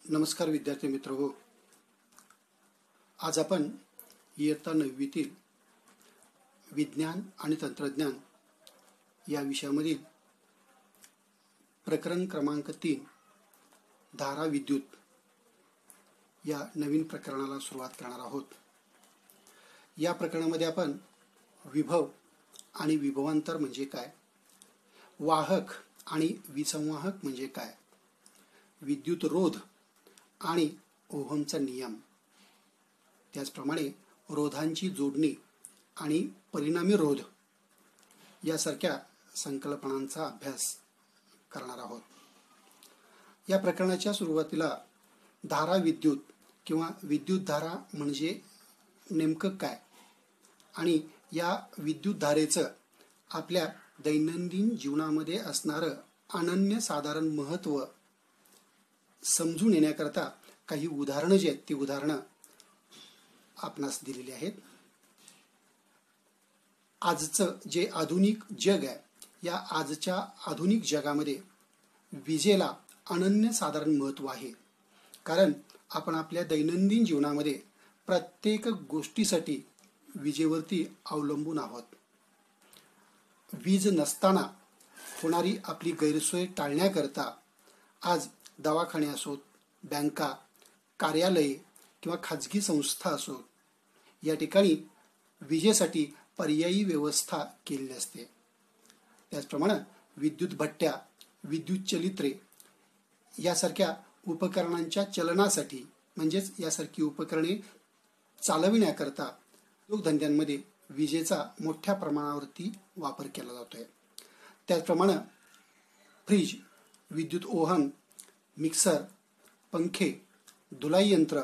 नमस्कार विद्यार्थी मित्र हो. आज आपण इयत्ता 9वीतील विज्ञान आणि तंत्रज्ञान या विषयामधील प्रकरण क्रमांक 3 धारा विद्युत या नवीन प्रकरणाला सुरुवात करणार आहोत. या प्रकरणामध्ये आपण विभव आणि विभवांतर म्हणजे काय, वाहक आणि विसंवाहक म्हणजे काय, विद्युत रोध आणि ओहमचा नियम, त्याचप्रमाणे रोधांची जोडणी आणि परिणामी रोध यासारख्या संकल्पनांचा अभ्यास करणार आहोत. या प्रकरणाच्या सुरुवातीला धारा विद्युत किंवा विद्युत धारा म्हणजे नेमकं काय आणि या विद्युत धारेचं आपल्या दैनंदिन जीवनामध्ये असणारं अनन्यसाधारण महत्त्व समजून येण्याकरता काही उदाहरणं जी आहेत ती उदाहरणं आपणास दिलेली आहेत. आजचं जे आधुनिक जग आहे, या आजच्या आधुनिक जगामध्ये विजेला अनन्यसाधारण महत्त्व आहे. कारण आपण आपल्या दैनंदिन जीवनामध्ये प्रत्येक गोष्टीसाठी विजेवरती अवलंबून आहोत. वीज नसताना होणारी आपली गैरसोय टाळण्याकरता आज दवाखाने असोत, बँका, कार्यालये किंवा खाजगी संस्था असोत, या ठिकाणी विजेसाठी पर्यायी व्यवस्था केलेली असते. त्याचप्रमाणे विद्युत भट्ट्या, विद्युत चलित्रे यासारख्या उपकरणांच्या चलनासाठी म्हणजेच यासारखी उपकरणे चालविण्याकरता उद्योगधंद्यांमध्ये विजेचा मोठ्या प्रमाणावरती वापर केला जातोय. त्याचप्रमाणे फ्रीज, विद्युत ओव्हन, मिक्सर, पंखे, धुलाई यंत्र,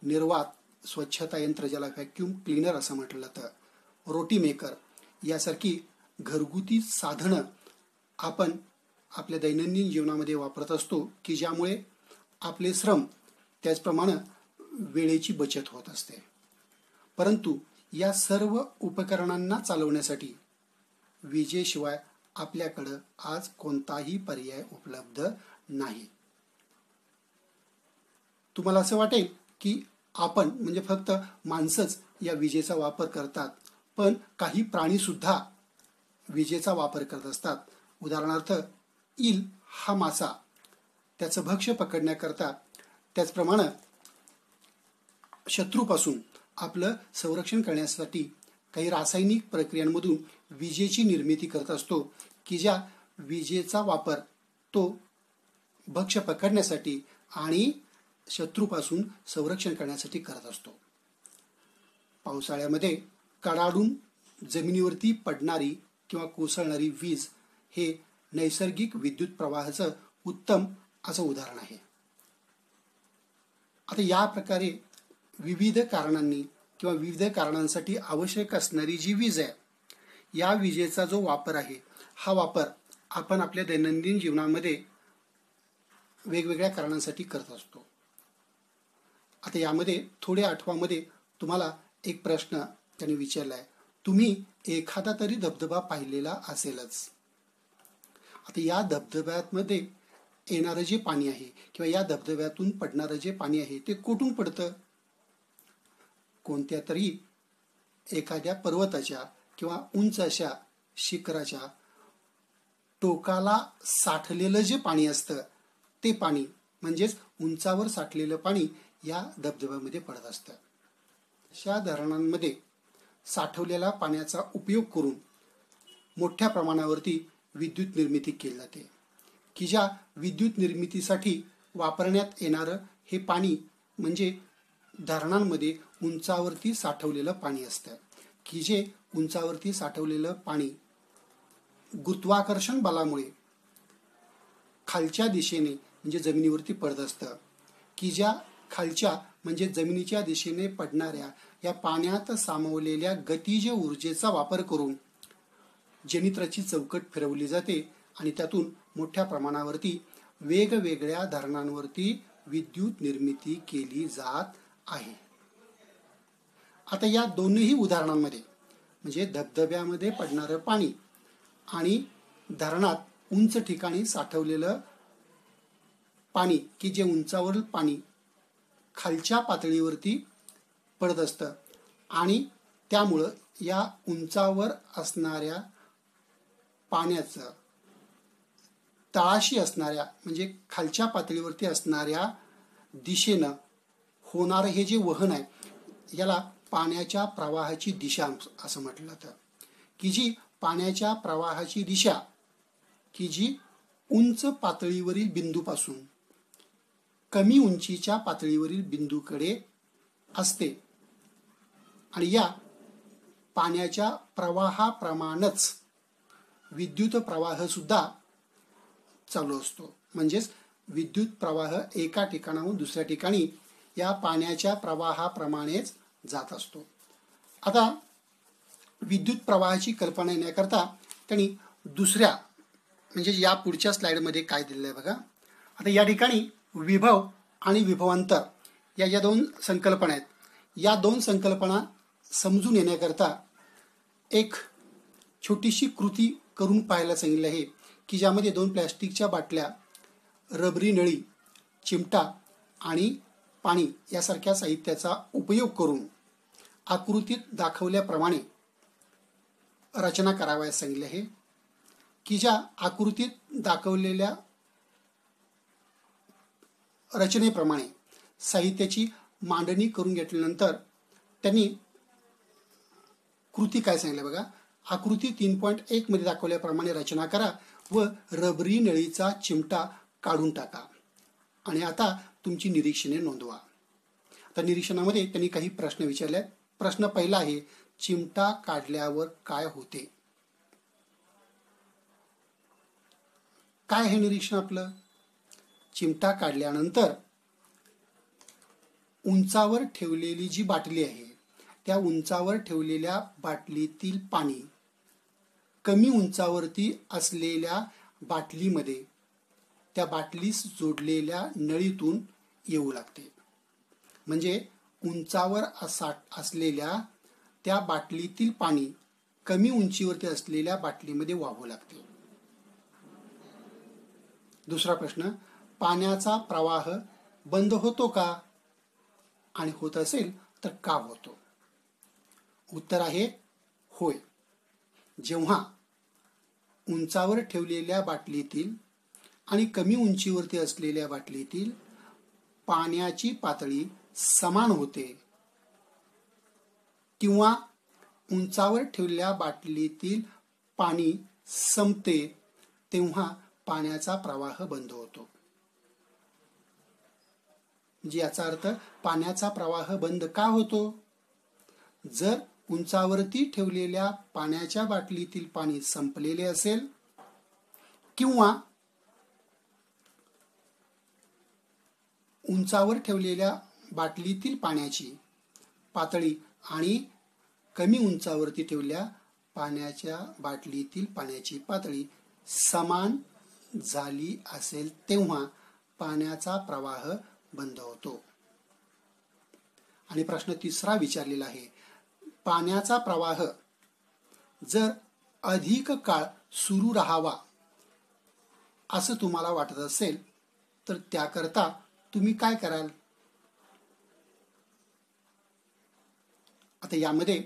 निर्वात, स्वच्छता यंत्र ज्याला व्हॅक्यूम क्लीनर असं म्हटलं जातं, रोटी मेकर यासारखी घरगुती साधनं आपण आपल्या दैनंदिन जीवनामध्ये वापरत असतो की ज्यामुळे आपले श्रम त्याचप्रमाणे वेळेची बचत होत असते. परंतु या सर्व उपकरणांना चालवण्यासाठी विजेशिवाय आपल्याकडं आज कोणताही पर्याय उपलब्ध नाही. तुम्हाला असं वाटेल की आपण म्हणजे फक्त माणसंच या विजेचा वापर करतात, पण काही प्राणी सुद्धा विजेचा वापर करत असतात. उदाहरणार्थ ईल हा मासा त्याचं भक्ष्य पकडण्याकरता, त्याचप्रमाणे शत्रूपासून आपलं संरक्षण करण्यासाठी काही रासायनिक प्रक्रियांमधून विजेची निर्मिती करत असतो की ज्या विजेचा वापर तो भक्ष्य पकडण्यासाठी आणि शत्रूपासून संरक्षण करण्यासाठी करत असतो. पावसाळ्यामध्ये कडाडून जमिनीवरती पडणारी किंवा कोसळणारी वीज हे नैसर्गिक विद्युत प्रवाहाचं उत्तम असं उदाहरण आहे. आता या प्रकारे विविध कारणांनी किंवा विविध कारणांसाठी आवश्यक असणारी जी वीज आहे, या विजेचा जो वापर आहे, हा वापर आपण आपल्या दैनंदिन जीवनामध्ये वेगवेगळ्या कारणांसाठी करत असतो. आता यामध्ये थोडे आठवामध्ये तुम्हाला एक प्रश्न त्यांनी विचारला आहे, तुम्ही एखादा तरी धबधबा पाहिलेला असेलच. आता या धबधब्यामध्ये येणारं जे पाणी आहे किंवा या धबधब्यातून पडणारं जे पाणी आहे ते कुठून पडतं? कोणत्या तरी एखाद्या पर्वताच्या किंवा उंच अशा शिखराच्या टोकाला साठलेलं जे पाणी असतं ते पाणी म्हणजेच उंचावर साठलेलं पाणी या धबधब्यामध्ये पडत असतं. अशा धरणांमध्ये साठवलेल्या पाण्याचा उपयोग करून मोठ्या प्रमाणावरती विद्युत निर्मिती केली जाते की ज्या विद्युत निर्मितीसाठी वापरण्यात येणारं हे पाणी म्हणजे धरणांमध्ये उंचावरती साठवलेलं पाणी असतं की जे उंचावरती साठवलेलं पाणी गुरुत्वाकर्षण बलामुळे खालच्या दिशेने म्हणजे जमिनीवरती पडत असतं की ज्या खालच्या म्हणजे जमिनीच्या दिशेने पडणाऱ्या या पाण्यात सामावलेल्या गतिज ऊर्जेचा वापर करून जनित्राची चौकट फिरवली जाते आणि त्यातून मोठ्या प्रमाणावरती वेगवेगळ्या धरणांवरती विद्युत निर्मिती केली जात आहे. आता या दोन्ही उदाहरणांमध्ये म्हणजे धबधब्यामध्ये पडणारं पाणी आणि धरणात उंच ठिकाणी साठवलेलं पाणी की जे उंचावरील पाणी खालच्या पातळीवरती पडत असतं आणि त्यामुळं या उंचावर असणाऱ्या पाण्याचं तळाशी असणाऱ्या म्हणजे खालच्या पातळीवरती असणाऱ्या दिशेनं होणारं हे जे वहन आहे याला पाण्याच्या प्रवाहाची दिशा असं म्हटलं जातं. की जी पाण्याच्या प्रवाहाची दिशा की जी उंच पातळीवरील बिंदूपासून कमी उंचीच्या पातळीवरील बिंदूकडे असते आणि या पाण्याच्या प्रवाहाप्रमाणेच विद्युत प्रवाह सुद्धा चालू असतो. म्हणजेच विद्युत प्रवाह एका ठिकाणाहून दुसऱ्या ठिकाणी या पाण्याच्या प्रवाहाप्रमाणेच जात असतो. आता विद्युत प्रवाहाची कल्पना येण्याकरता त्यांनी दुसऱ्या म्हणजे या पुढच्या स्लाइडमध्ये काय दिलेलं आहे बघा. आता या ठिकाणी विभव आणि विभवांतर या ज्या दोन संकल्पना आहेत या दोन संकल्पना समजून येण्याकरता एक छोटीशी कृती करून पाहायला सांगितलं आहे की ज्यामध्ये दोन प्लॅस्टिकच्या बाटल्या, रबरी नळी, चिमटा आणि पाणी यासारख्या साहित्याचा उपयोग करून आकृतीत दाखवल्याप्रमाणे रचना करावयास सांगितले आहे की ज्या आकृतीत दाखवलेल्या रचनेप्रमाणे साहित्याची मांडणी करून घेतल्यानंतर त्यांनी कृती काय सांगितलं बघा. आकृती 3.1 मध्ये दाखवल्याप्रमाणे रचना करा व रबरी नळीचा चिमटा काढून टाका आणि आता तुमची निरीक्षणे नोंदवा. आता निरीक्षणामध्ये त्यांनी काही प्रश्न विचारले. प्रश्न पहिला आहे चिमटा काढल्यावर काय होते. काय हे निरीक्षण आपलं. चिमटा काढल्यानंतर उंचावर ठेवलेली जी बाटली आहे त्या उंचावर ठेवलेल्या बाटलीतील पाणी कमी उंचावरती असलेल्या बाटलीमध्ये त्या बाटलीस जोडलेल्या नळीतून येऊ लागते. म्हणजे उंचावर असलेल्या त्या बाटलीतील पाणी कमी उंचीवरती असलेल्या बाटलीमध्ये वाहू लागते. दुसरा प्रश्न पाण्याचा प्रवाह बंद होतो का आणि होत असेल तर का होतो. उत्तर आहे होय. जेव्हा उंचावर ठेवलेल्या बाटलीतील आणि कमी उंचीवरती असलेल्या बाटलीतील पाण्याची पातळी समान होते किंवा उंचावर ठेवलेल्या बाटलीतील पाणी संपते तेव्हा पाण्याचा प्रवाह बंद होतो. म्हणजे याचा अर्थ पाण्याचा प्रवाह बंद का होतो. जर उंचावरती ठेवलेल्या पाण्याच्या बाटलीतील पाणी संपलेले असेल किंवा उंचावर ठेवलेल्या बाटलीतील पाण्याची पातळी आणि कमी उंचावरती ठेवलेल्या पाण्याच्या बाटलीतील पाण्याची पातळी समान झाली असेल तेव्हा पाण्याचा प्रवाह बंद होतो. आणि प्रश्न तिसरा विचारलेला आहे पाण्याचा प्रवाह जर अधिक काळ सुरू राहावा असं तुम्हाला वाटत असेल तर त्याकरता तुम्ही काय कराल. आता यामध्ये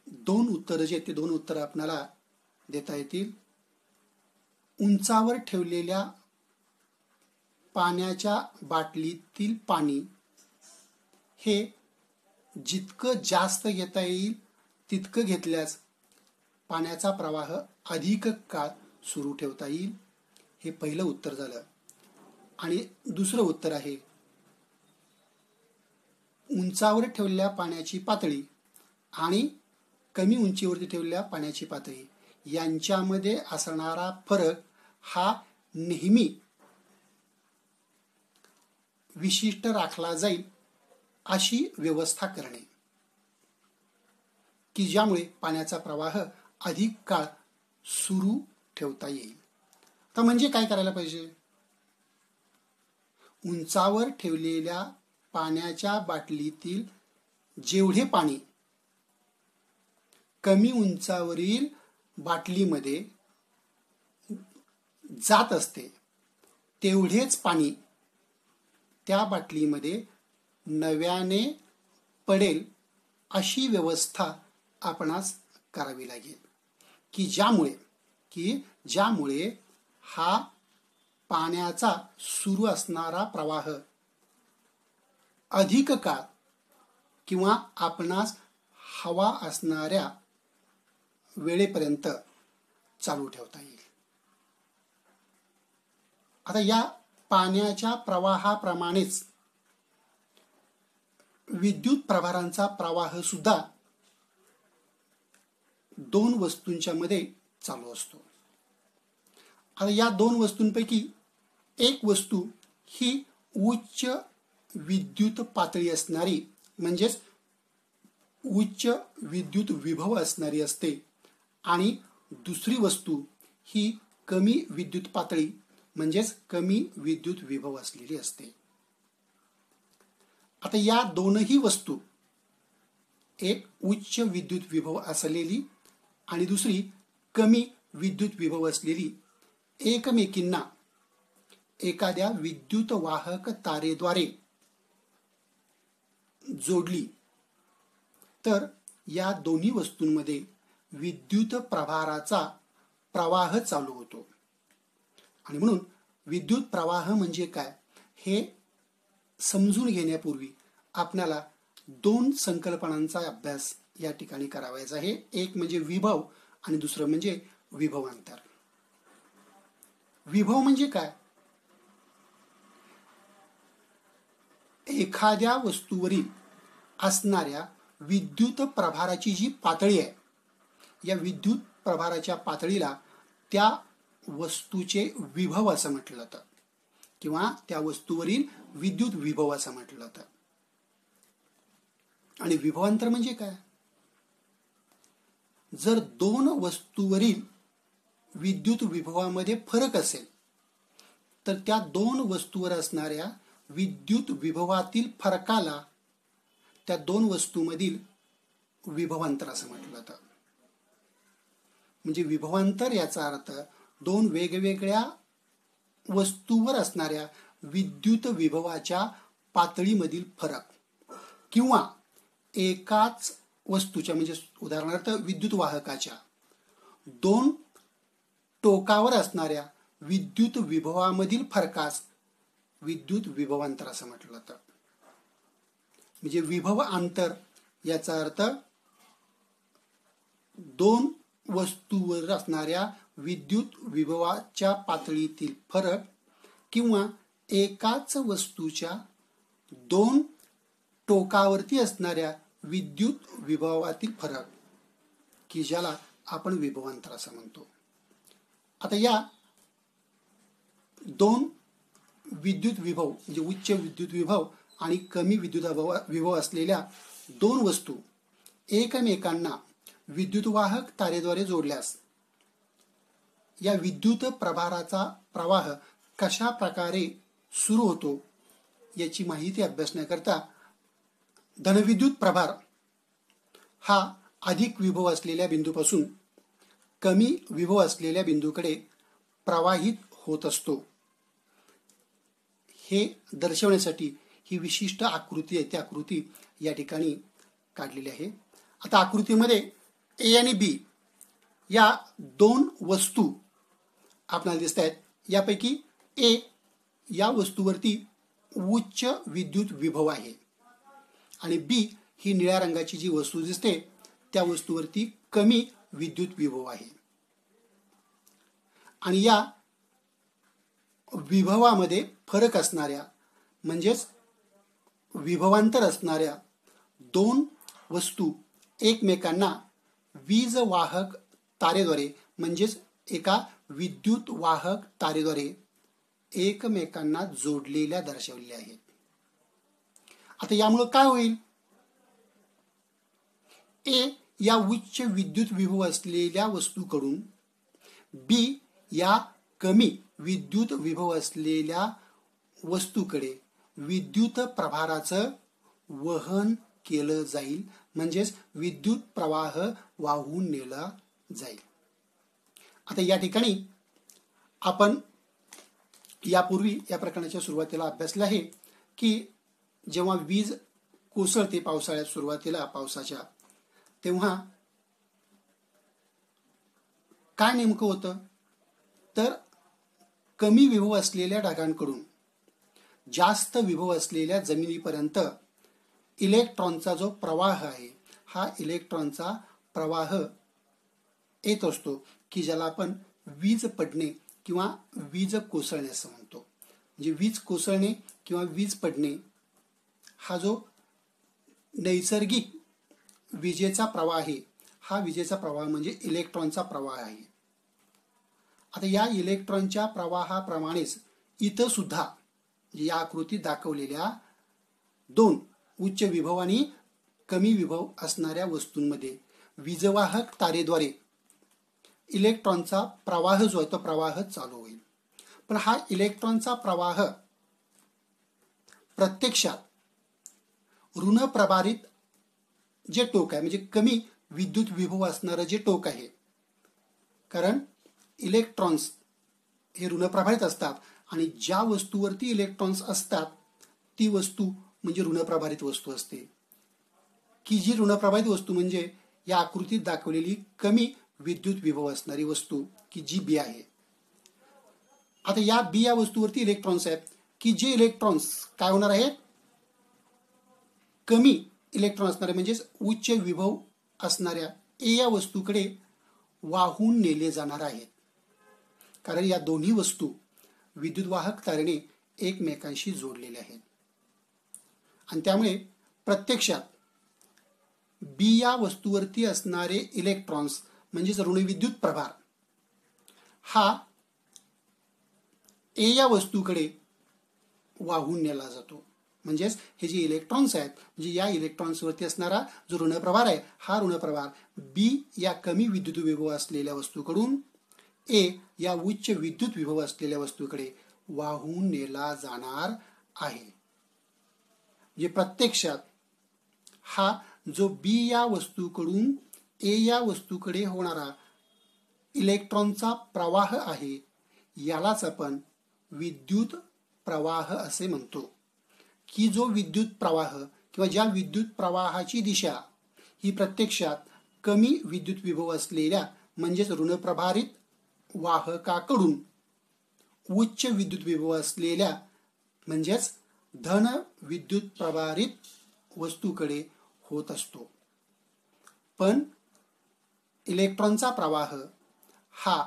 दोन उत्तरं जे आहेत ते दोन उत्तरं आपल्याला देता येतील. उंचावर ठेवलेल्या पाण्याच्या बाटलीतील पाणी हे जितकं जास्त घेता येईल तितकं घेतल्यास पाण्याचा प्रवाह अधिक काळ सुरू ठेवता येईल. हे पहिलं उत्तर झालं. आणि दुसरं उत्तर आहे उंचावर ठेवलेल्या पाण्याची पातळी आणि कमी उंचीवरती ठेवलेल्या पाण्याची पातळी यांच्यामध्ये असणारा फरक हा नेहमी विशिष्ट राखला जाईल अशी व्यवस्था करणे की ज्यामुळे पाण्याचा प्रवाह अधिक काळ सुरू ठेवता येईल. तर म्हणजे काय करायला पाहिजे. उंचावर ठेवलेल्या पाण्याच्या बाटलीतील जेवढे पाणी कमी उंचावरील बाटलीमध्ये जात असते तेवढेच पाणी त्या बाटलीमध्ये नव्याने पडेल अशी व्यवस्था आपणास करावी लागेल, की ज्यामुळे हा पाण्याचा सुरू असणारा प्रवाह अधिक काळ किंवा आपणास हवा असणाऱ्या वेळेपर्यंत चालू ठेवता येईल. आता या पाण्याच्या प्रवाहाप्रमाणेच विद्युत प्रभारांचा प्रवाह सुद्धा दोन वस्तूंच्या मध्ये चालू असतो. आता या दोन वस्तूंपैकी एक वस्तू ही उच्च विद्युत पातळी असणारी म्हणजेच उच्च विद्युत विभव असणारी असते आणि दुसरी वस्तू ही कमी विद्युत पातळी म्हणजेच कमी विद्युत विभव असलेली असते. आता या दोनही वस्तू, एक उच्च विद्युत विभव असलेली आणि दुसरी कमी विद्युत विभव असलेली, एकमेकींना एखाद्या विद्युत वाहक तारेद्वारे जोडली तर या दोन्ही वस्तूंमध्ये विद्युत प्रभाराचा प्रवाह चालू होतो. आणि म्हणून विद्युत प्रवाह म्हणजे काय हे समजून घेण्यापूर्वी आपल्याला दोन संकल्पनांचा अभ्यास या ठिकाणी करावायचा आहे. एक म्हणजे विभव आणि दुसरं म्हणजे विभवांतर. विभव म्हणजे काय? एखाद्या वस्तूवरील असणाऱ्या विद्युत प्रभाराची जी पातळी आहे, या विद्युत प्रभाराच्या पातळीला त्या वस्तूचे विभव असं म्हटलं जातं किंवा त्या वस्तूवरील विद्युत विभव असं म्हटलं जातं. आणि विभवांतर म्हणजे काय? जर दोन वस्तूवरील विद्युत विभवामध्ये फरक असेल तर त्या दोन वस्तूवर असणाऱ्या विद्युत विभवातील फरकाला त्या दोन वस्तूमधील विभवांतर असं म्हटलं जातं. म्हणजे विभवांतर याचा अर्थ दोन वेगवेगळ्या वस्तूवर असणाऱ्या विद्युत विभवाच्या पातळीमधील फरक किंवा एकाच वस्तूच्या म्हणजे उदाहरणार्थ विद्युत वाहकाच्या दोन टोकावर असणाऱ्या विद्युत विभवामधील फरकास विद्युत विभवांतर असं म्हटलं जातं. म्हणजे विभव अंतर याचा अर्थ दोन वस्तूवर असणाऱ्या विद्युत विभवाच्या पातळीतील फरक किंवा एकाच वस्तूच्या दोन टोकावरती असणाऱ्या विद्युत विभवातील फरक, की ज्याला आपण विभवांतर असं म्हणतो. आता या दोन विद्युत विभव म्हणजे उच्च विद्युत विभव आणि कमी विद्युत विभव असलेल्या दोन वस्तू एकमेकांना विद्युतवाहक तारेद्वारे जोडल्यास या विद्युत प्रभाराचा प्रवाह कशा प्रकारे सुरू होतो याची माहिती अभ्यासण्याकरता धनविद्युत प्रभार हा अधिक विभव असलेल्या बिंदूपासून कमी विभव असलेल्या बिंदूकडे प्रवाहित होत असतो. हे दर्शवण्यासाठी ही विशिष्ट आकृती आहे, ती आकृती या ठिकाणी काढलेली आहे. आता आकृतीमध्ये ए आणि बी या दोन वस्तू आपल्याला दिसत आहेत. यापैकी ए या वस्तूवरती उच्च विद्युत विभव आहे आणि बी ही निळ्या रंगाची जी वस्तू दिसते त्या वस्तूवरती कमी विद्युत विभव आहे. आणि या विभवामध्ये फरक असणाऱ्या म्हणजेच विभवांतर असणाऱ्या दोन वस्तू एकमेकांना वीज वाहक तारेद्वारे म्हणजेच एका विद्युत वाहक तारेद्वारे एकमेकांना जोडलेल्या दर्शवलेल्या आहेत. आता यामुळे काय होईल? ए या उच्च विद्युत विभव असलेल्या वस्तूकडून बी या कमी विद्युत विभव असलेल्या वस्तूकडे विद्युत प्रभाराचं वहन केलं जाईल, म्हणजेच विद्युत प्रवाह वाहून नेला जाईल. आता या ठिकाणी आपण यापूर्वी या प्रकरणाच्या सुरुवातीला अभ्यासले आहे की जेव्हा वीज कोसळते पावसाळ्यात सुरुवातीला पावसाच्या, तेव्हा काय नेमकं होतं तर कमी विभव असलेल्या ढगांकडून जास्त विभव असलेल्या जमिनीपर्यंत इलेक्ट्रॉनचा जो प्रवाह आहे, हा इलेक्ट्रॉनचा प्रवाह येत असतो की ज्याला आपण वीज पडणे किंवा वीज कोसळणे असं म्हणतो. म्हणजे वीज कोसळणे किंवा वीज पडणे हा जो नैसर्गिक विजेचा प्रवाह आहे, हा विजेचा प्रवाह म्हणजे इलेक्ट्रॉनचा प्रवाह आहे. आता या इलेक्ट्रॉनच्या प्रवाहाप्रमाणेच इथं सुद्धा या आकृतीत दाखवलेल्या दोन उच्च विभव आणि कमी विभव असणाऱ्या वस्तूंमध्ये वीजवाहक तारेद्वारे इलेक्ट्रॉनचा प्रवाह जो आहे तो प्रवाह चालू होईल. पण हा इलेक्ट्रॉनचा प्रवाह प्रत्यक्षात ऋणप्रभारित जे टोक आहे, म्हणजे कमी विद्युत विभव असणारं जे टोक आहे, कारण इलेक्ट्रॉन्स हे ऋणप्रभारित असतात आणि ज्या वस्तूवरती इलेक्ट्रॉन्स असतात ती वस्तू म्हणजे ऋणप्रभारित वस्तू असते. की जी ऋणप्रभारित वस्तू म्हणजे या आकृतीत दाखवलेली कमी विद्युत विभव असणारी वस्तू की जी बी आहे. आता या बी या वस्तूवरती इलेक्ट्रॉन्स आहेत की जे इलेक्ट्रॉन्स काय होणार आहेत, कमी इलेक्ट्रॉन असणारे म्हणजेच उच्च विभव असणाऱ्या ए या वस्तूकडे वाहून नेले जाणार आहेत. कारण या दोन्ही वस्तू विद्युतवाहक तारेने एकमेकांशी जोडलेल्या आहेत आणि त्यामुळे प्रत्यक्षात बी या वस्तूवरती असणारे इलेक्ट्रॉन्स म्हणजेच ऋणविद्युत प्रभार हा ए या वस्तूकडे वाहून नेला जातो. म्हणजेच हे जे इलेक्ट्रॉन्स आहेत, म्हणजे या इलेक्ट्रॉन्सवरती असणारा जो ऋणप्रभार आहे, हा ऋणप्रभार बी या कमी विद्युत विभव असलेल्या वस्तूकडून ए या उच्च विद्युत विभव असलेल्या वस्तूकडे वाहून नेला जाणार आहे. म्हणजे प्रत्यक्षात हा जो बी या वस्तूकडून ए या वस्तूकडे होणारा इलेक्ट्रॉनचा प्रवाह आहे, यालाच आपण विद्युत प्रवाह असे म्हणतो. की जो विद्युत प्रवाह किंवा ज्या विद्युत प्रवाहाची दिशा ही प्रत्यक्षात कमी विद्युत विभव असलेल्या म्हणजेच ऋणप्रभारित वाहकाकडून उच्च विद्युत विभव असलेल्या म्हणजेच धन विद्युत प्रभारित वस्तूकडे होत असतो. पण इलेक्ट्रॉनचा प्रवाह हा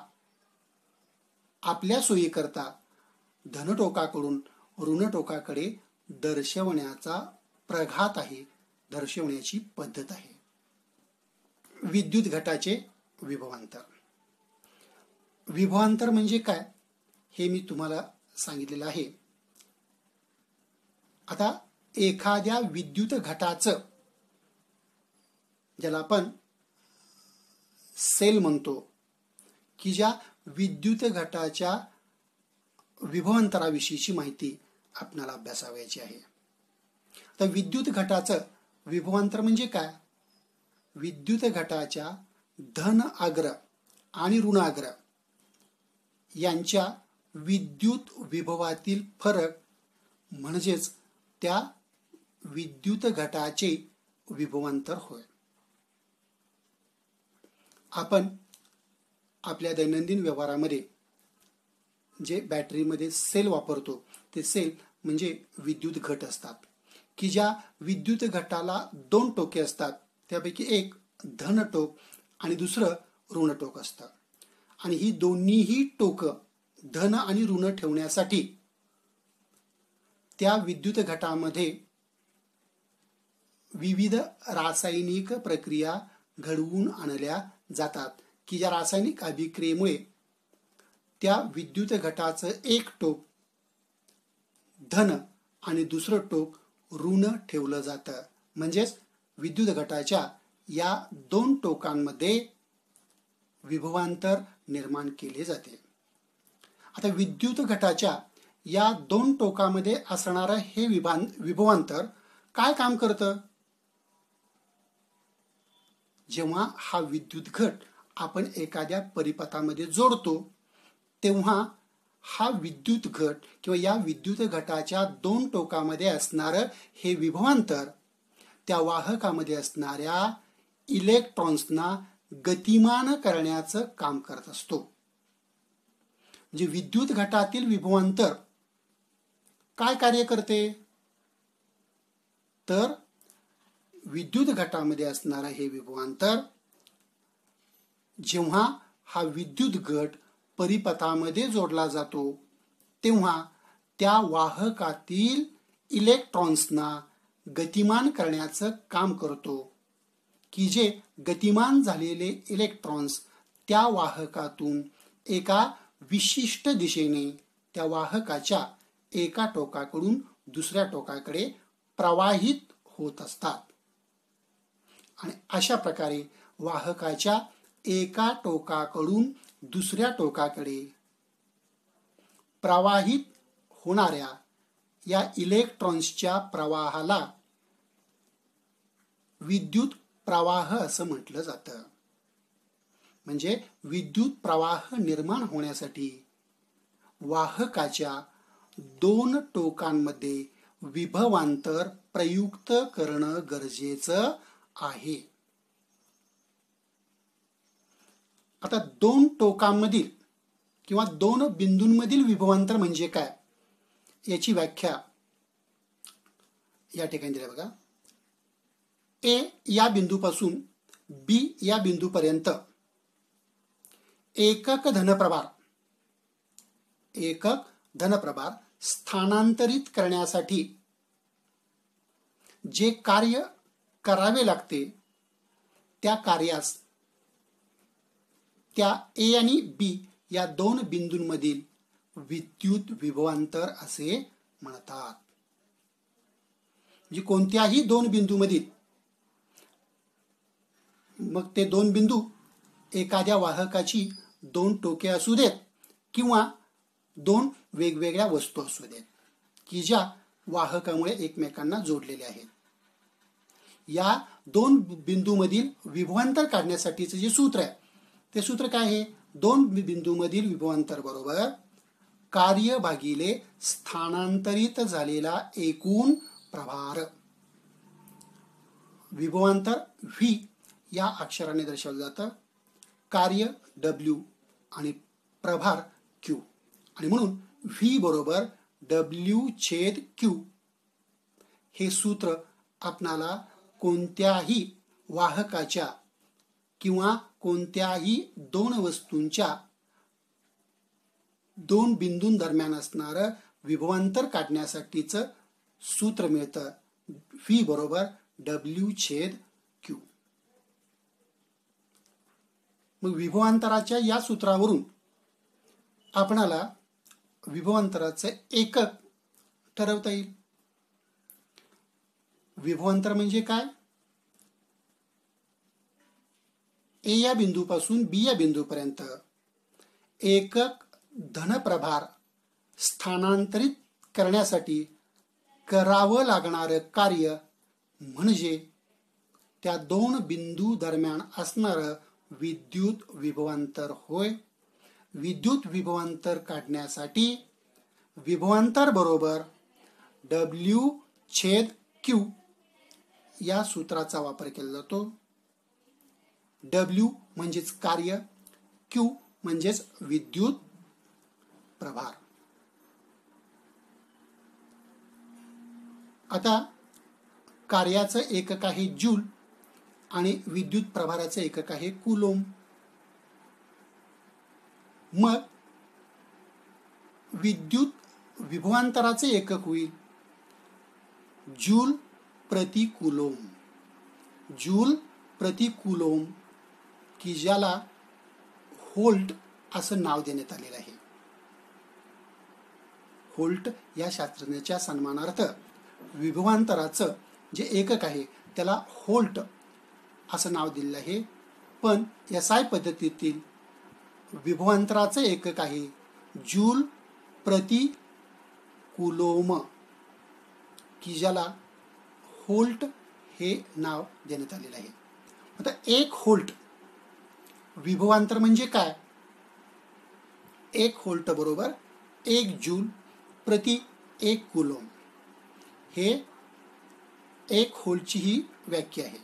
आपल्या सोयीकरता धनटोकाकडून ऋणटोकाकडे दर्शवण्याचा प्रघात आहे, दर्शवण्याची पद्धत आहे. विद्युत घटाचे विभवांतर. विभवांतर म्हणजे काय हे मी तुम्हाला सांगितलेलं आहे. आता एखाद्या विद्युत घटाचं, ज्याला आपण सेल म्हणतो, की ज्या विद्युत घटाच्या विभवांतराविषयीची माहिती आपल्याला अभ्यासावयाची आहे. तर विद्युत घटाचं विभवांतर म्हणजे काय, विद्युत घटाच्या धन अग्र आणि ऋण अग्र यांच्या विद्युत विभवातील फरक म्हणजेच त्या विद्युत घटाचे विभवांतर होय. आपण आपल्या दैनंदिन व्यवहारामध्ये जे बॅटरीमध्ये सेल वापरतो ते सेल म्हणजे विद्युत घट असतात की ज्या विद्युत घटाला दोन टोके असतात, त्यापैकी एक धन टोक आणि दुसरं ऋण टोक असतं. आणि ही दोन्हीही टोकं धन आणि ऋण ठेवण्यासाठी त्या विद्युत घटामध्ये विविध रासायनिक प्रक्रिया घडवून आणल्या जातात की ज्या रासायनिक अभिक्रियेमुळे त्या विद्युत घटाचं एक टोक धन आणि दुसरं टोक ऋण ठेवलं जातं. म्हणजेच विद्युत घटाच्या या दोन टोकांमध्ये विभवांतर निर्माण केले जाते. आता विद्युत घटाच्या या दोन टोकामध्ये असणारं हे विभवांतर काय काम करतं, जेव्हा हा विद्युत घट आपण एखाद्या परिपथामध्ये जोडतो तेव्हा हा विद्युत घट किंवा या विद्युत घटाच्या दोन टोकामध्ये असणारं हे विभवांतर त्या वाहकामध्ये असणाऱ्या इलेक्ट्रॉन्सना गतिमान करण्याचं काम करत असतो. म्हणजे विद्युत घटातील विभवांतर काय कार्य करते, तर विद्युत घटामध्ये असणारा हे विभवांतर जेव्हा हा विद्युत घट परिपथामध्ये जोडला जातो तेव्हा त्या वाहकातील इलेक्ट्रॉन्सना गतिमान करण्याचं काम करतो, की जे गतिमान झालेले इलेक्ट्रॉन्स त्या वाहकातून एका विशिष्ट दिशेने त्या वाहकाच्या एका टोकाकडून दुसऱ्या टोकाकडे प्रवाहित होत असतात. आणि अशा प्रकारे वाहकाच्या एका टोकाकडून दुसऱ्या टोकाकडे प्रवाहित होणाऱ्या या इलेक्ट्रॉन्सच्या प्रवाहाला विद्युत प्रवाह असं म्हटलं जातं. म्हणजे विद्युत प्रवाह निर्माण होण्यासाठी वाहकाच्या दोन टोकांमध्ये विभवांतर प्रयुक्त करणं गरजेचं आहे. आता दोन टोकांमधील किंवा दोन बिंदूंमधील विभवांतर म्हणजे काय याची व्याख्या या ठिकाणी दिली बघा. ए या बिंदूपासून बी या बिंदूपर्यंत एकक धनप्रभार स्थानांतरित करण्यासाठी जे कार्य करावे लागते त्या कार्यास त्या ए आणि बी या दोन बिंदूंमधील विद्युत विभवांतर असे म्हणतात. म्हणजे कोणत्याही दोन बिंदूमधील, मग ते दोन बिंदू एखाद्या वाहकाची दोन टोके असू देत किंवा दोन वेगवेगळ्या वस्तू असू देत की ज्या वाहकामुळे एकमेकांना जोडलेले आहेत. या दोन बिंदूमधील विभवांतर काढण्यासाठीचं जे सूत्र आहे ते सूत्र काय आहे, दोन बिंदूमधील विभवांतर बरोबर कार्य भागिले स्थानांतरित झालेला एकूण प्रभार. विभवांतर व्ही या अक्षराने दर्शवलं जातं, कार्य डब्ल्यू आणि प्रभार क्यू, आणि म्हणून व्ही बरोबर डब्ल्यू छेद क्यू हे सूत्र आपणाला कोणत्याही वाहकाच्या किंवा कोणत्याही दोन वस्तूंच्या दोन बिंदूंदरम्यान असणारं विभवांतर काढण्यासाठीचं सूत्र मिळतं. व्ही बरोबर डब्ल्यू छेद क्यू. मग विभवांतराच्या या सूत्रावरून आपणाला विभवांतराचं एकक ठरवता येईल. विभवांतर म्हणजे काय, ए या बिंदूपासून बी या बिंदूपर्यंत एकक धनप्रभार स्थानांतरित करण्यासाठी करावं लागणारं कार्य म्हणजे त्या दोन बिंदू दरम्यान असणारं विद्युत विभवांतर होय. विद्युत विभवांतर काढण्यासाठी विभवांतर बरोबर डब्ल्यू छेद क्यू या सूत्राचा वापर केला जातो. डब्ल्यू म्हणजेच कार्य, क्यू म्हणजेच विद्युत प्रभार. आता कार्याचं एकक आहे जूल आणि विद्युत प्रभाराचं एकक आहे कुलोम. मग विद्युत विभवांतराचे एकक होईल जूल प्रति कुलोम. जूल प्रति कुलोम की ज्याला व्होल्ट असं नाव देण्यात आलेलं आहे. व्होल्ट या शास्त्रज्ञाच्या सन्मानार्थ विभवांतराचं जे एकक आहे त्याला व्होल्ट असं नाव दिलेलं आहे. पण एसआय पद्धतीतील विभवांतराचं एकक आहे जूल प्रति कुलोम की ज्याला व्होल्ट हे नाव देण्यात आलेलं आहे. आता 1 व्होल्ट विभवांतर म्हणजे काय, 1 व्होल्ट बरोबर 1 जूल प्रति 1 कुलोम हे 1 व्होल्टची ही व्याख्या आहे.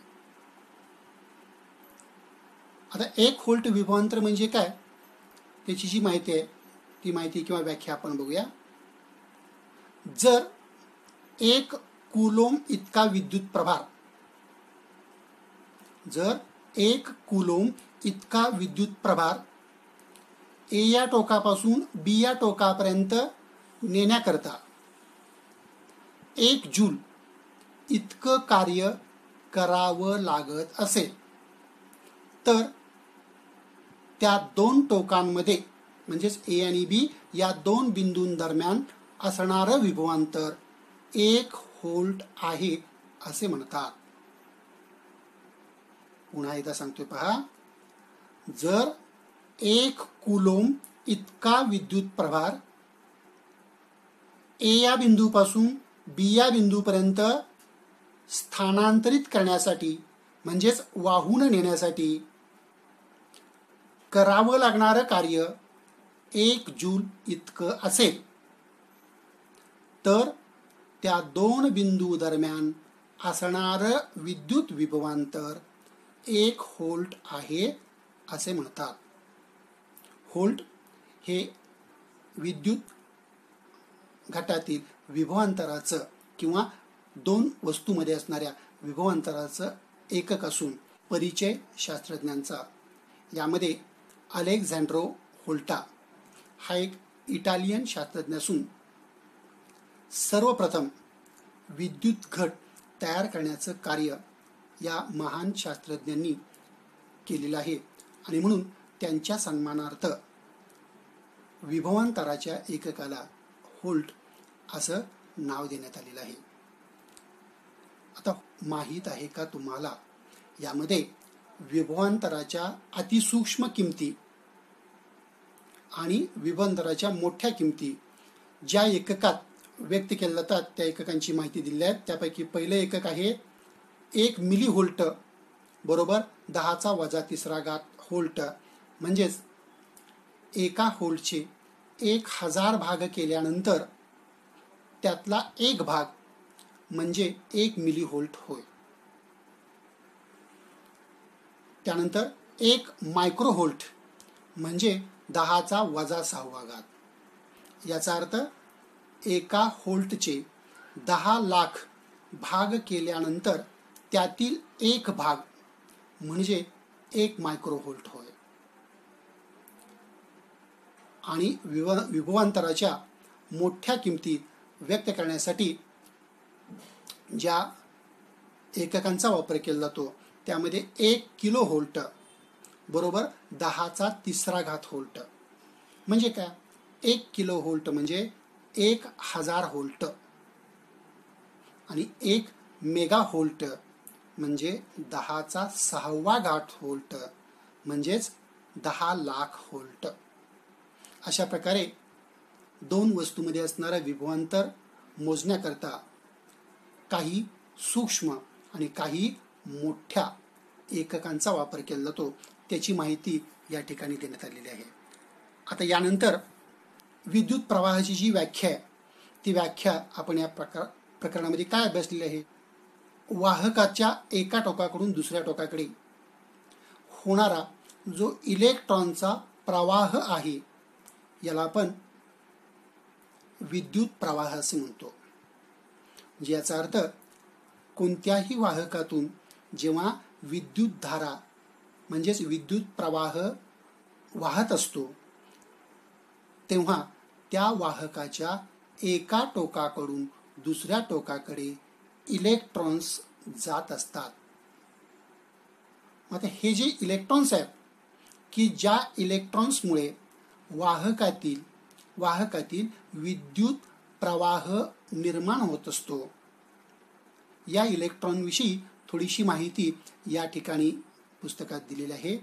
आता 1 व्होल्ट विभवांतर म्हणजे काय त्याची जी माहिती आहे ती माहिती किंवा व्याख्या आपण बघूया. जर 1 कुलोम इतका विद्युत प्रभार, जर 1 कुलोम इतका विद्युत प्रभार ए या टोकापासून बी या टोकापर्यंत नेण्याकरता 1 जूल इतकं कार्य करावं लागत असेल तर त्या 2 टोकांमध्ये म्हणजेच ए आणि बी या 2 बिंदूंदरम्यान असणारं विभवांतर 1 व्होल्ट आहे असे म्हणतात. पुन्हा एकदा सांगतोय पहा. जर 1 कुलोम इतका विद्युत प्रभार ए या बिंदूपासून बी या बिंदूपर्यंत स्थानांतरित करण्यासाठी म्हणजेच वाहून नेण्यासाठी करावं लागणारं कार्य 1 जूल इतकं असेल तर त्या 2 बिंदू दरम्यान असणारं विद्युत विभवांतर 1 व्होल्ट आहे असे म्हणतात. व्होल्ट हे विद्युत घटातील विभवांतराचं किंवा 2 वस्तूमध्ये असणाऱ्या विभवांतराचं एकक असून परिचय शास्त्रज्ञांचा यामध्ये अलेक्झांड्रो व्होल्टा हा एक इटालियन शास्त्रज्ञ असून सर्वप्रथम विद्युत घट तयार करण्याचं कार्य या महान शास्त्रज्ञांनी केलेलं आहे आणि म्हणून त्यांच्या सन्मानार्थ विभवांतराच्या एककाला व्होल्ट असं नाव देण्यात आलेलं आहे. आता माहीत आहे का तुम्हाला यामध्ये विभवांतराच्या अतिसूक्ष्म किमती आणि विभवांतराच्या मोठ्या किमती ज्या एककात व्यक्त केल्या जातात त्या एककांची माहिती दिली आहे. त्यापैकी पहिलं एकक आहे 1 मिली व्होल्ट बरोबर 10⁻³ व्होल्ट म्हणजेच एका व्होल्टचे 1000 भाग केल्यानंतर त्यातला 1 भाग म्हणजे 1 मिली व्होल्ट होय. त्यानंतर 1 मायक्रो व्होल्ट म्हणजे 10⁻⁶. याचा अर्थ एका व्होल्टचे 10 लाख भाग केल्यानंतर त्यातील 1 भाग म्हणजे 1 मायक्रो व्होल्ट होय. आणि विभवांतराच्या मोठ्या किमती व्यक्त करण्यासाठी ज्या एककांचा वापर केला जातो त्यामध्ये 1 किलो व्होल्ट बरोबर 10⁻³ व्होल्ट म्हणजे काय 1 किलो व्होल्ट म्हणजे 1000 व्होल्ट आणि 1 मेगा व्होल्ट म्हणजे 10⁻⁶ व्होल्ट म्हणजेच 10 लाख व्होल्ट. अशा प्रकारे 2 वस्तूंमध्ये असणारं विभवांतर मोजण्याकरता काही सूक्ष्म आणि काही मोठ्या एककांचा वापर केला जातो त्याची माहिती या ठिकाणी देण्यात आलेली आहे. आता यानंतर विद्युत प्रवाहाची जी व्याख्या आहे ती व्याख्या आपण या प्रकरणामध्ये काय अभ्यासलेली आहे. वाहकाच्या एका टोकाकडून दुसऱ्या टोकाकडे होणारा जो इलेक्ट्रॉनचा प्रवाह आहे याला आपण विद्युत प्रवाह असे म्हणतो. याचा अर्थ कोणत्याही वाहकातून जेव्हा विद्युत धारा म्हणजेच विद्युत प्रवाह वाहत असतो तेव्हा त्या वाहकाच्या एका टोकाकडून दुसऱ्या टोकाकडे इलेक्ट्रॉन्स जात असतात. आता हे जे इलेक्ट्रॉन्स आहेत की ज्या इलेक्ट्रॉन्समुळे वाहकातील विद्युत प्रवाह निर्माण होत असतो या इलेक्ट्रॉनविषयी थोडीशी माहिती या ठिकाणी पुस्तकात दिलेली आहे.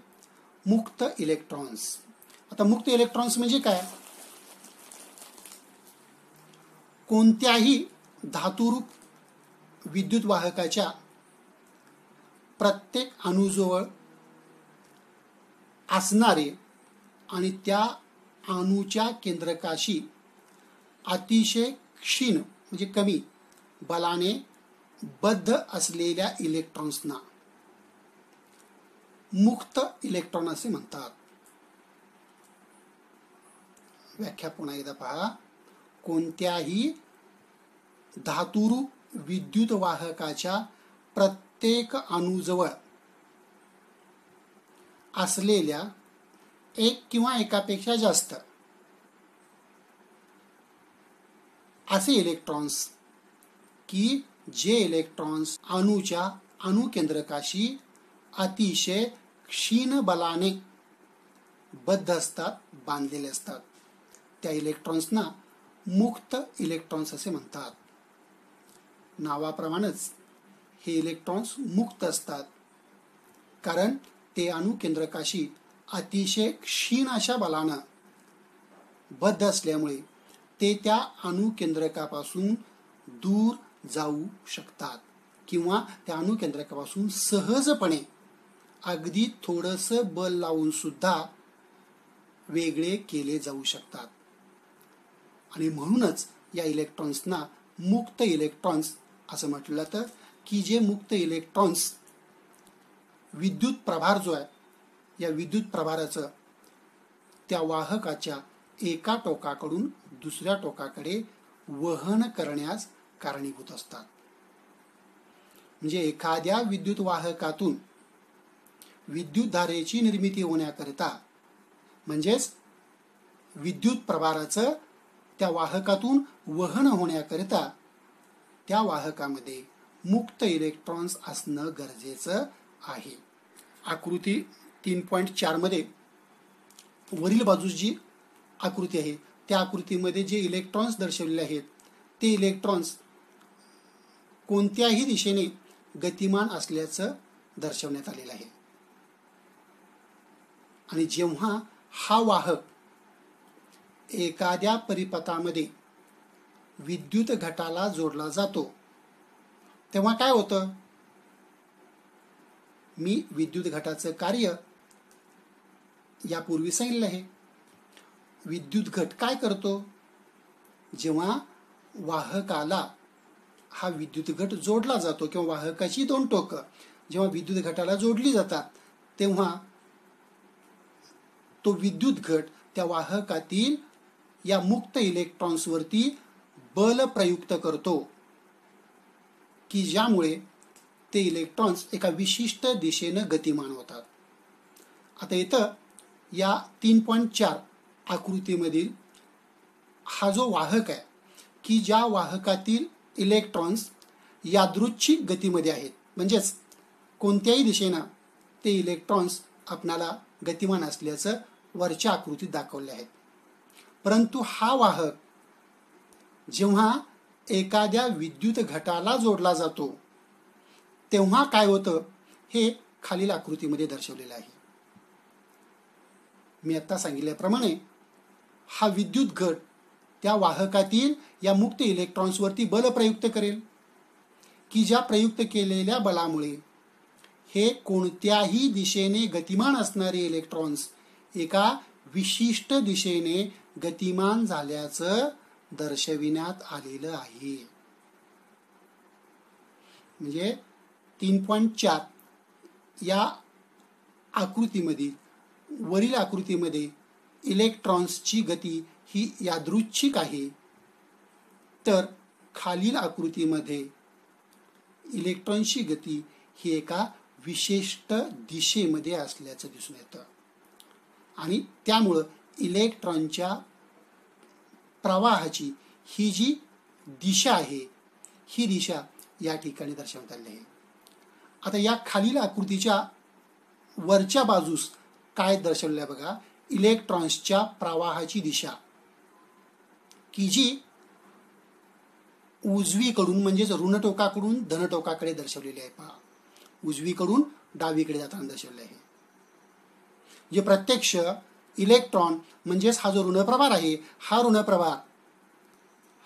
मुक्त इलेक्ट्रॉन्स. आता मुक्त इलेक्ट्रॉन्स म्हणजे काय. कोणत्याही धातुरूप विद्युत वाहकाच्या प्रत्येक अणुजवळ असणारे आणि त्या अणूच्या केंद्रकाशी अतिशय क्षीण म्हणजे कमी बलाने बद्ध असलेल्या इलेक्ट्रॉन्सना मुक्त इलेक्ट्रॉन असे म्हणतात. व्याख्या पुन्हा एकदा पहा. कोणत्याही धातुरूप विद्युत वाहकाच्या प्रत्येक अणुजवळ असलेल्या एक किंवा एकापेक्षा जास्त असे इलेक्ट्रॉन्स की जे इलेक्ट्रॉन्स अणूच्या अणुकेंद्रकाशी अतिशय क्षीण बलाने बद्ध असतात, बांधलेले असतात, त्या इलेक्ट्रॉन्सना मुक्त इलेक्ट्रॉन्स असे म्हणतात. नावाप्रमाणेच हे इलेक्ट्रॉन्स मुक्त असतात कारण ते अणुकेंद्रकाशी अतिशय क्षीण अशा बलानं बद्ध असल्यामुळे ते त्या अणुकेंद्रकापासून दूर जाऊ शकतात किंवा त्या अणुकेंद्रकापासून सहजपणे अगदी थोडंसं बल लावून सुद्धा वेगळे केले जाऊ शकतात. आणि म्हणूनच या इलेक्ट्रॉन्सना मुक्त इलेक्ट्रॉन्स असं म्हटलं जातं की जे मुक्त इलेक्ट्रॉन्स विद्युत प्रभार जो आहे या विद्युत प्रभाराचं त्या वाहकाच्या एका टोकाकडून दुसऱ्या टोकाकडे वहन करण्यास कारणीभूत असतात. म्हणजे एखाद्या विद्युत वाहकातून विद्युत धारेची निर्मिती होण्याकरिता म्हणजेच विद्युत प्रभाराचं त्या वाहकातून वहन होण्याकरिता त्या वाहकामध्ये मुक्त इलेक्ट्रॉन्स असणं गरजेचं आहे. आकृती 3.4 मध्ये वरील बाजूस जी आकृती आहे त्या आकृतीमध्ये जे इलेक्ट्रॉन्स दर्शवलेले आहेत ते इलेक्ट्रॉन्स कोणत्याही दिशेने गतिमान असल्याचं दर्शवण्यात आलेलं आहे. आणि जेव्हा हा वाहक एखाद्या परिपथामध्ये विद्युत घटाला जोडला जातो तेव्हा काय होतं? मी विद्युत घटाचं कार्य यापूर्वी सांगितलं आहे. विद्युत घट काय करतो? जेव्हा वाहकाला हा विद्युत घट जोडला जातो किंवा वाहकाची दोन टोकं जेव्हा विद्युत घटाला जोडली जातात तेव्हा तो विद्युत घट त्या वाहकातील या मुक्त इलेक्ट्रॉन्सवरती बल प्रयुक्त करतो की ज्यामुळे ते इलेक्ट्रॉन्स एका विशिष्ट दिशेनं गतिमान होतात. आता इथं या 3.4 आकृतीमधील हा जो वाहक आहे की ज्या वाहकातील इलेक्ट्रॉन्स यादृच्छिक गतीमध्ये आहेत म्हणजेच कोणत्याही दिशेनं ते इलेक्ट्रॉन्स आपणाला गतिमान असल्याचं वरच्या आकृतीत दाखवले आहेत. परंतु हा वाहक जेव्हा एखाद्या विद्युत घटाला जोडला जातो तेव्हा काय होतं हे खालील आकृतीमध्ये दर्शवलेलं आहे. मी आता सांगितल्याप्रमाणे हा विद्युत घट त्या वाहकातील या मुक्त इलेक्ट्रॉन्सवरती बल प्रयुक्त करेल की ज्या प्रयुक्त केलेल्या बलामुळे हे कोणत्याही दिशेने गतिमान असणारे इलेक्ट्रॉन्स एका विशिष्ट दिशेने गतिमान झाल्याचं दर्शविण्यात आलेलं आहे. म्हणजे 3.4 या आकृतीमध्ये वरील आकृतीमध्ये इलेक्ट्रॉन्सची गती ही यादृच्छिक आहे तर खालील आकृतीमध्ये इलेक्ट्रॉनची गती ही एका विशिष्ट दिशेमध्ये असल्याचं दिसून येतं. आणि त्यामुळं इलेक्ट्रॉनच्या प्रवाहाची ही जी दिशा आहे ही दिशा या ठिकाणी दर्शवण्यात आली आहे. आता या खालील आकृतीच्या वरच्या बाजूस काय दर्शवलं आहे बघा. इलेक्ट्रॉन्सच्या प्रवाहाची दिशा की जी उजवीकडून म्हणजेच ऋण टोकाकडून धन टोकाकडे दर्शवलेली आहे. पहा उजवीकडून डावीकडे जाताना दर्शवले आहे. जे प्रत्यक्ष इलेक्ट्रॉन म्हणजेच हा जो ऋण प्रभार आहे हा ऋण प्रभार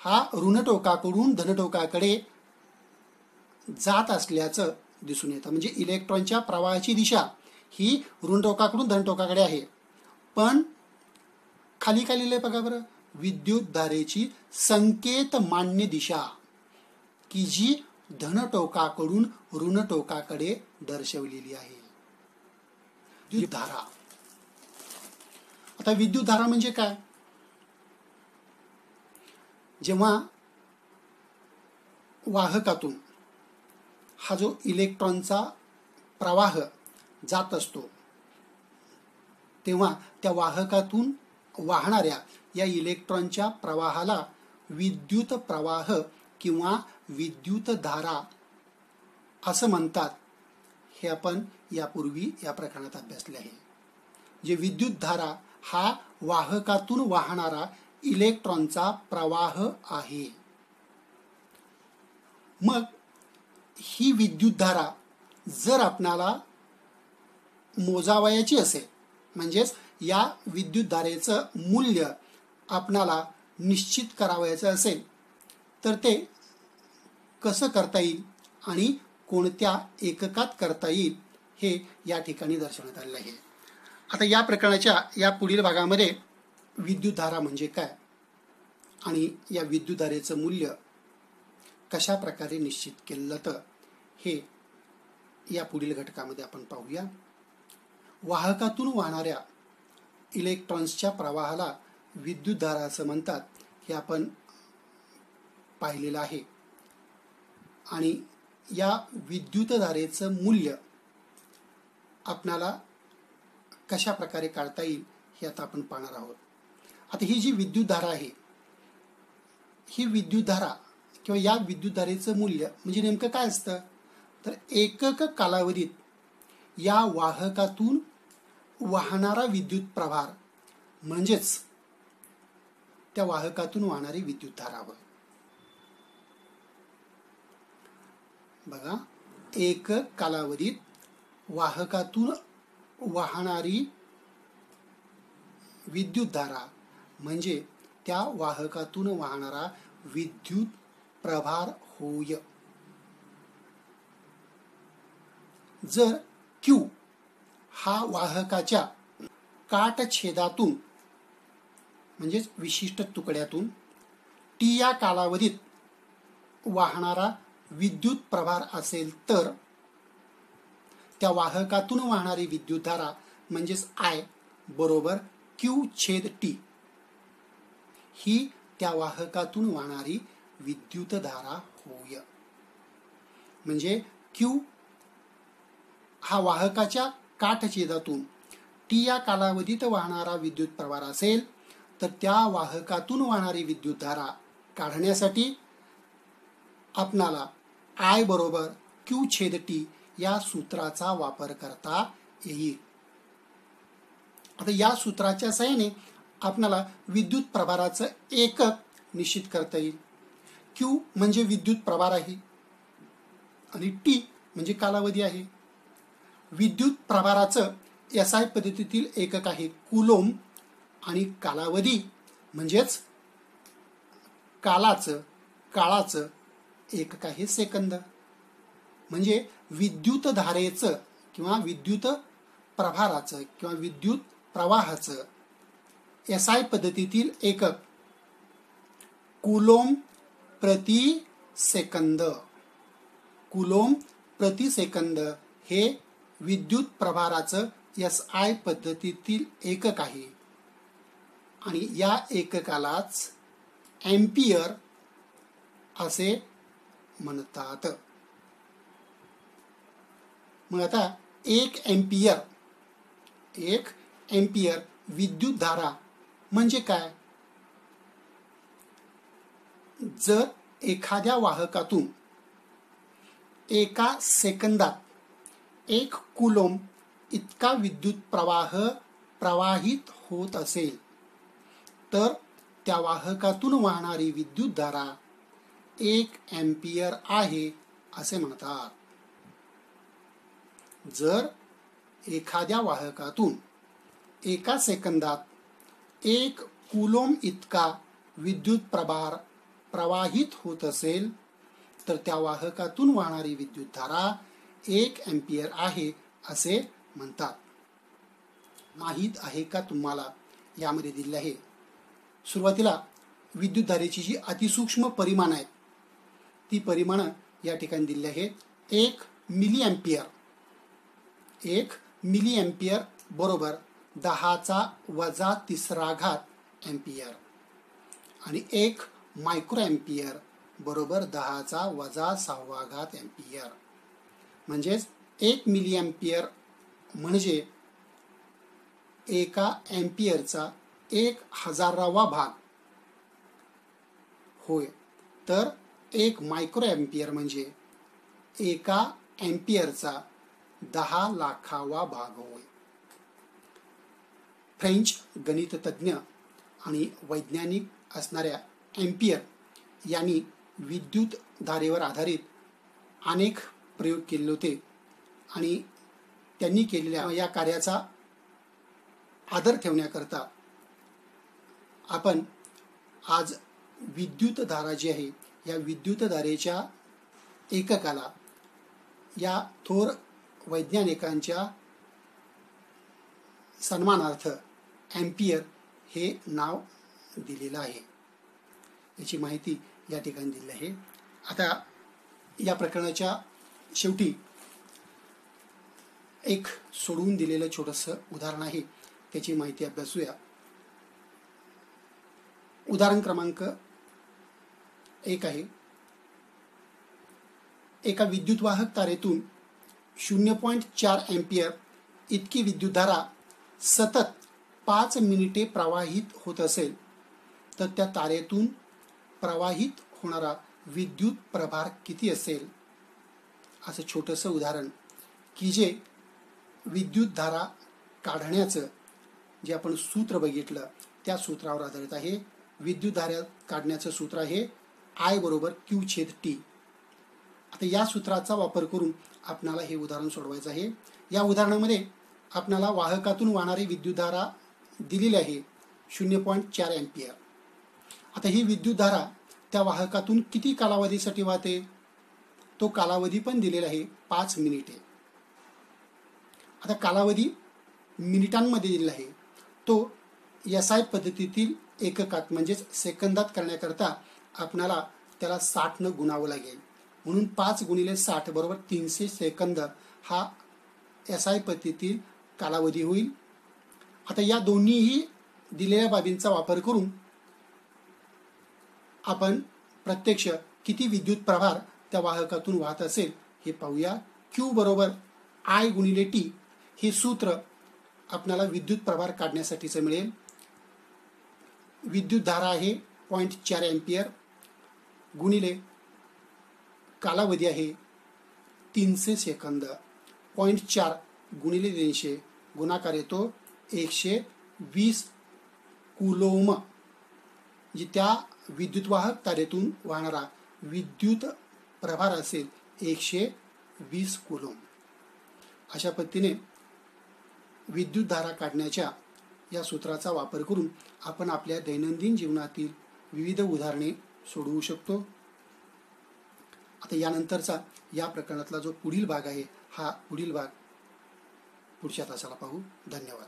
हा ऋण टोकाकडून धन टोकाकडे जात असल्याचं दिसून येतं. म्हणजे इलेक्ट्रॉनच्या प्रवाहाची दिशा ही ऋण टोकाकडून धन टोकाकडे आहे. पण खाली काय लिहिलंय बघा बरं. विद्युतधारेची संकेत मान्य दिशा की जी धन टोकाकडून ऋण टोकाकडे दर्शवलेली आहे. विद्युतधारा. आता विद्युतधारा म्हणजे काय? जेव्हा वाहकातून हा जो इलेक्ट्रॉनचा प्रवाह जात असतो तेव्हा त्या वाहकातून वाहणाऱ्या या इलेक्ट्रॉनच्या प्रवाहाला विद्युत प्रवाह किंवा विद्युतधारा असं म्हणतात. हे आपण यापूर्वी या प्रकरणात अभ्यासले आहे. जे विद्युतधारा हा वाहकातून वाहणारा इलेक्ट्रॉनचा प्रवाह आहे. मग ही विद्युतधारा जर आपणाला मोजावयाची असेल, म्हणजेच या विद्युतधारेचं मूल्य आपणाला निश्चित करावयाचं असेल, तर ते कसं करता येईल आणि कोणत्या एककात करता येईल हे या ठिकाणी दर्शवण्यात आलेलं आहे. आता या प्रकरणाच्या या पुढील भागामध्ये विद्युतधारा म्हणजे काय आणि या विद्युतधारेचं मूल्य कशा प्रकारे निश्चित केलं जातं हे या पुढील घटकामध्ये आपण पाहूया. वाहकातून वाहणाऱ्या इलेक्ट्रॉन्सच्या प्रवाहाला विद्युतधारा असं म्हणतात हे आपण पाहिलेलं आहे. आणि या विद्युतधारेचं मूल्य आपणाला कशा प्रकारे काढता येईल हे आता आपण पाहणार आहोत. आता ही जी विद्युतधारा आहे, ही विद्युतधारा किंवा या विद्युतधारेचं मूल्य म्हणजे नेमकं काय असतं, तर एकक कालावधीत या वाहकातून वाहणारा विद्युत प्रभार म्हणजेच त्या वाहकातून वाहणारी विद्युतधारा होय. बघा, एकक कालावधीत वाहकातून वाहणारी विद्युतधारा म्हणजे त्या वाहकातून वाहणारा विद्युत प्रभार होय. जर Q हा वाहकाच्या काटछेदातून म्हणजेच विशिष्ट तुकड्यातून T या कालावधीत वाहणारा विद्युत प्रभार असेल तर त्या वाहकातून वाहणारी विद्युतधारा म्हणजेच I बरोबर Q/T ही त्या वाहकातून वाहणारी विद्युतधारा होय. म्हणजे Q हा वाहकाच्या काटछेदातून T या कालावधीत वाहणारा विद्युत प्रवाह असेल तर त्या वाहकातून वाहणारी विद्युतधारा काढण्यासाठी आपणाला I बरोबर Q/T या सूत्राचा वापर करता येईल. आता या सूत्राच्या सहाय्याने आपणाला विद्युत प्रभाराचं एकक निश्चित करता येईल. Q म्हणजे विद्युत प्रभार आहे आणि T म्हणजे कालावधी आहे. विद्युत प्रभाराचं SI पद्धतीतील एकक आहे कुलोम आणि कालावधी म्हणजेच काळाचं एकक आहे सेकंद. म्हणजे विद्युत धारेचं किंवा विद्युत प्रभाराचं किंवा विद्युत प्रवाहाचं SI पद्धतीतील एकक कुलोम प्रति सेकंद. कुलोम प्रति सेकंद हे विद्युत प्रभाराचं SI पद्धतीतील एकक आहे आणि या एककालाच एम्पियर असे म्हणतात. मग आता एक एम्पियर विद्युतधारा म्हणजे काय? जर एखाद्या वाहकातून एका सेकंदात 1 कुलोम इतका विद्युत प्रवाह प्रवाहित होत असेल तर त्या वाहकातून वाहणारी विद्युतधारा 1 एम्पियर आहे असे म्हणतात. जर एखाद्या वाहकातून एका सेकंदात 1 कुलोम इतका विद्युत प्रभार प्रवाहित होत असेल तर त्या वाहकातून वाहणारी विद्युतधारा 1 एम्पियर आहे असे म्हणतात. माहित आहे का तुम्हाला यामध्ये दिले आहे सुरुवातीला विद्युतधारेची जी अतिसूक्ष्म परिमाण आहेत ती परिमाणं या ठिकाणी दिली आहेत. 1 मिली अँपिअर बरोबर 10⁻³ अँपिअर आणि 1 मायक्रो अँपिअर बरोबर 10⁻⁶ अँपिअर. म्हणजेच 1 मिली अँपिअर म्हणजे एका अँपिअरचा 1/1000वा भाग होय. तर 1 मायक्रो अँपिअर म्हणजे एका अँपिअरचा 10,00,000वा भाग होय. फ्रेंच गणिततज्ञ आणि वैज्ञानिक असणाऱ्या अँपिअर यांनी विद्युत धारेवर आधारित अनेक प्रयोग केले होते आणि त्यांनी केलेल्या या कार्याचा आदर ठेवण्याकरता आपण आज विद्युत धारा जी आहे या विद्युत धारेच्या एककाला या थोर वैज्ञानिकांच्या सन्मानार्थ अँपिअर हे नाव दिलेलं आहे. याची माहिती या ठिकाणी दिली आहे. आता या प्रकरणाच्या शेवटी एक सोडवून दिलेलं छोटंसं उदाहरण आहे, त्याची माहिती अभ्यासूया. उदाहरण क्रमांक 1 आहे. एका विद्युतवाहक तारेतून 0.4 अँपिअर इतकी विद्युतधारा सतत 5 मिनिटे प्रवाहित होत असेल तर त्या तारेतून प्रवाहित होणारा विद्युत प्रभार किती असेल. असं छोटंसं उदाहरण की जे विद्युतधारा काढण्याचं जे आपण सूत्र बघितलं त्या सूत्रावर आधारित आहे. विद्युतधारा काढण्याचं सूत्र आहे I = Q/T. आता या सूत्राचा वापर करून आपणाला हे उदाहरण सोडवायचं आहे. या उदाहरणामध्ये आपणाला वाहकातून वाहणारी विद्युतधारा दिलेली आहे 0.4 अँपिअर. आता ही विद्युतधारा त्या वाहकातून किती कालावधीसाठी वाहते तो कालावधी पण दिलेला आहे 5 मिनिटे. आता कालावधी मिनिटांमध्ये दिलेला आहे. तो SI पद्धतीतील एककात म्हणजेच सेकंदात करण्याकरता आपणाला त्याला 60 गुणावं लागेल. म्हणून 5 × 60 = 300 सेकंद हा SI पद्धतीतील कालावधी होईल. आता या दोन्हीही दिलेल्या बाबींचा वापर करून आपण प्रत्यक्ष किती विद्युत प्रभार त्या वाहकातून वाहत असेल हे पाहूया. Q = I × T हे सूत्र आपल्याला विद्युत प्रभार काढण्यासाठीचं मिळेल. विद्युत धारा आहे 0.4 अँपिअर गुणिले कालावधी आहे 300 सेकंद. 0.4 गुणिले 300 गुणाकार येतो 120 कुलोम. म्हणजे त्या विद्युतवाहक तारेतून वाहणारा विद्युत प्रभार असेल 120 कुलोम. अशा पद्धतीने विद्युत धारा काढण्याच्या या सूत्राचा वापर करून आपण आपल्या दैनंदिन जीवनातील विविध उदाहरणे सोडवू शकतो. आता यानंतरचा या प्रकरणातला जो पुढील भाग आहे हा पुढील भाग पुढच्या तासाला पाहू. धन्यवाद.